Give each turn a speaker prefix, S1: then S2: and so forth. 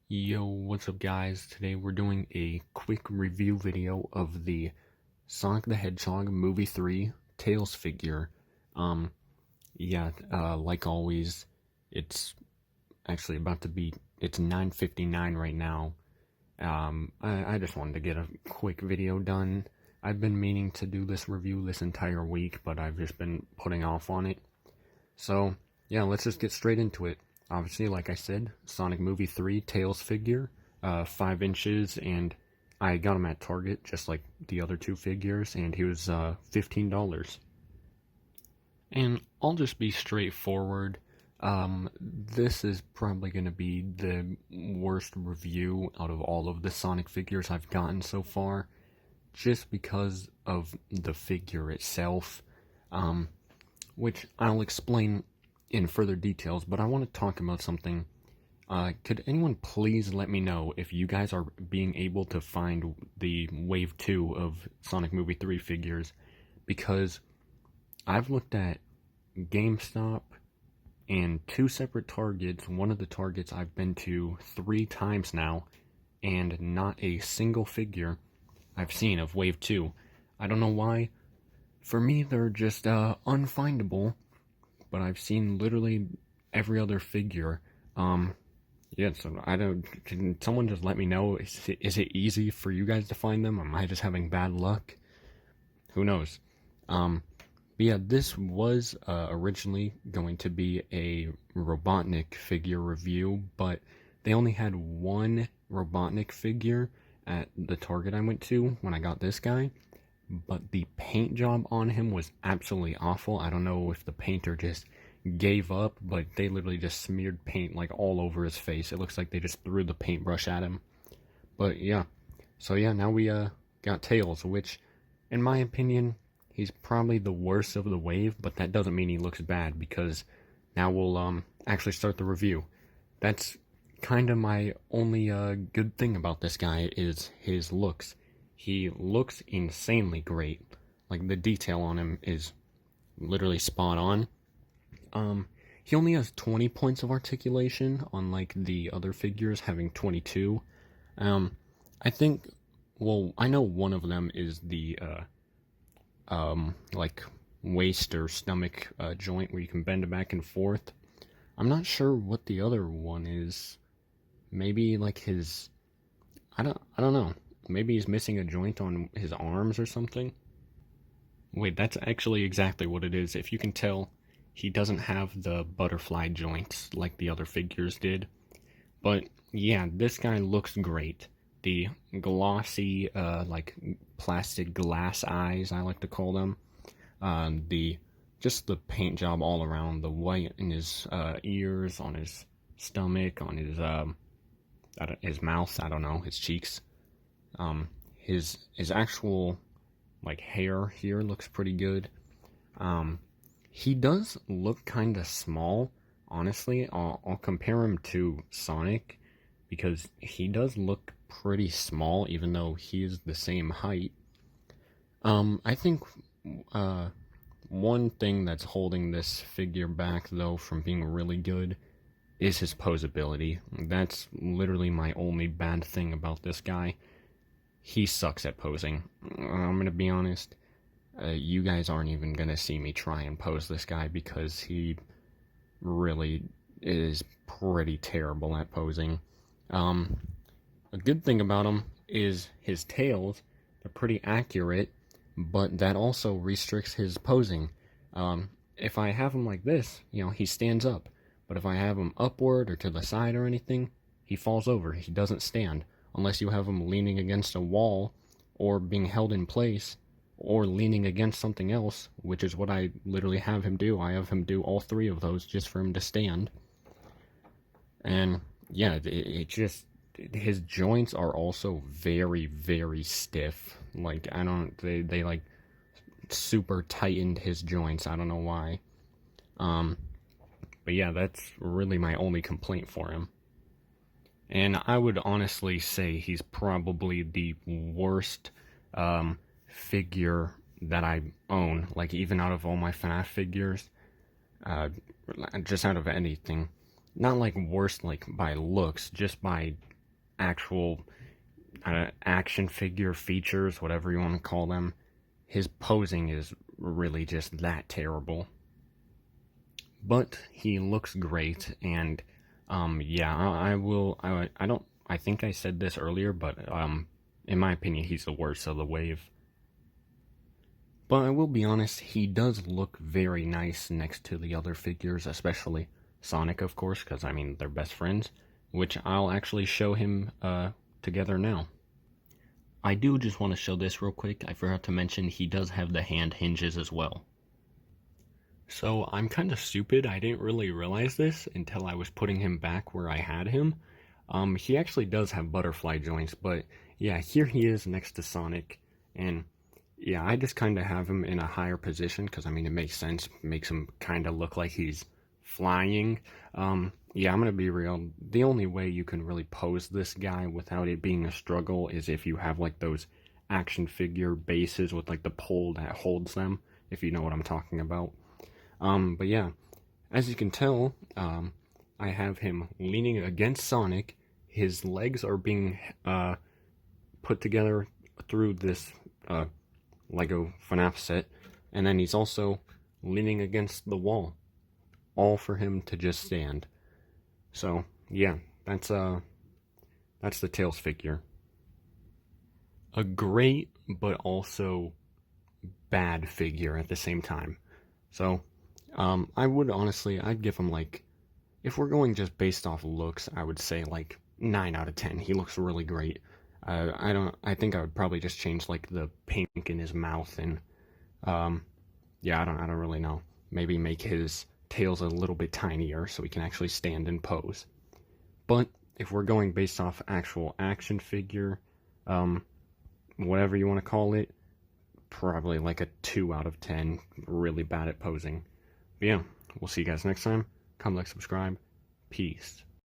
S1: Yo, what's up guys? Today we're doing a quick review video of the Sonic the Hedgehog Movie 3 Tails figure. Um, like always, it's actually about to be, it's 9:59 right now. I just wanted to get a quick video done. I've been meaning to do this review this entire week, but I've just been putting off on it. So, yeah, let's just get straight into it. Obviously, like I said, Sonic Movie 3 Tails figure, 5 inches, and I got him at Target, just like the other two figures, and he was $15. And I'll just be straightforward. This is probably going to be the worst review out of all of the Sonic figures I've gotten so far, just because of the figure itself. Which I'll explain in further details, but I want to talk about something. Could anyone please let me know if you guys are being able to find the Wave 2 of Sonic Movie 3 figures? Because I've looked at GameStop and two separate Targets. One of the Targets I've been to 3 times now, and not a single figure I've seen of Wave 2. I don't know why. For me, they're just unfindable, but I've seen literally every other figure. Yeah, so I don't. Can someone just let me know? Is it easy for you guys to find them? Am I just having bad luck? Who knows? But yeah, this was originally going to be a Robotnik figure review, but they only had one Robotnik figure at the Target I went to when I got this guy. But the paint job on him was absolutely awful. I don't know if the painter just gave up, but they literally just smeared paint like all over his face. It looks like they just threw the paintbrush at him. But yeah, so yeah, now we got Tails, which in my opinion, he's probably the worst of the wave, but that doesn't mean he looks bad, because now we'll actually start the review. That's kind of my only good thing about this guy is his looks. He looks insanely great. Like, the detail on him is literally spot on. He only has 20 points of articulation, unlike the other figures having 22. I think, well, I know one of them is the, like, waist or stomach joint where you can bend it back and forth. I'm not sure what the other one is. Maybe, like, his, I don't know. Maybe he's missing a joint on his arms or something. Wait, that's actually exactly what it is. If you can tell, he doesn't have the butterfly joints like the other figures did. But yeah, this guy looks great. The glossy, like plastic glass eyes, I like to call them. The just the paint job all around. The white in his ears, on his stomach, on his mouth. I don't know, his cheeks. His actual like hair here looks pretty good. He does look kind of small. Honestly, I'll compare him to Sonic, because he does look pretty small, even though he is the same height. I think one thing that's holding this figure back, though, from being really good is his posability. That's literally my only bad thing about this guy. He sucks at posing. I'm gonna be honest. You guys aren't even gonna see me try and pose this guy, because he really is pretty terrible at posing. A good thing about him is his tails. They're pretty accurate, but that also restricts his posing. If I have him like this, he stands up. But if I have him upward or to the side or anything, he falls over. He doesn't stand. Unless you have him leaning against a wall, or being held in place, or leaning against something else, which is what I literally have him do. I have him do all 3 of those just for him to stand. And yeah, it just, his joints are also very, very stiff. Like, they like super tightened his joints. I don't know why. But yeah, that's really my only complaint for him. And I would honestly say he's probably the worst figure that I own. Like, even out of all my FNAF figures, just out of anything. Not like worst like by looks, just by actual action figure features, whatever you want to call them, his posing is really just that terrible. But he looks great, and yeah, I think I said this earlier, but in my opinion, he's the worst of the wave. But I will be honest, he does look very nice next to the other figures, especially Sonic, of course, because I mean, they're best friends, which I'll actually show him together now. I do just want to show this real quick. I forgot to mention he does have the hand hinges as well. So I'm kind of stupid. I didn't really realize this until I was putting him back where I had him. He actually does have butterfly joints, but yeah, here he is next to Sonic, and yeah, I just kind of have him in a higher position because I mean it makes sense. Makes him kind of look like he's flying. Yeah, I'm gonna be real. The only way you can really pose this guy without it being a struggle is if you have like those action figure bases with like the pole that holds them, if you know what I'm talking about. But yeah, as you can tell, I have him leaning against Sonic. His legs are being put together through this Lego FNAF set, and then he's also leaning against the wall, all for him to just stand. So yeah, that's the Tails figure. A great but also bad figure at the same time. So I'd give him like, if we're going just based off looks, I would say like 9 out of 10. He looks really great. I think I would probably just change like the pink in his mouth and, yeah, I don't really know. Maybe make his tails a little bit tinier so he can actually stand and pose. But if we're going based off actual action figure, whatever you want to call it, probably like a 2 out of 10. Really bad at posing. But yeah, we'll see you guys next time. Comment, like, subscribe. Peace.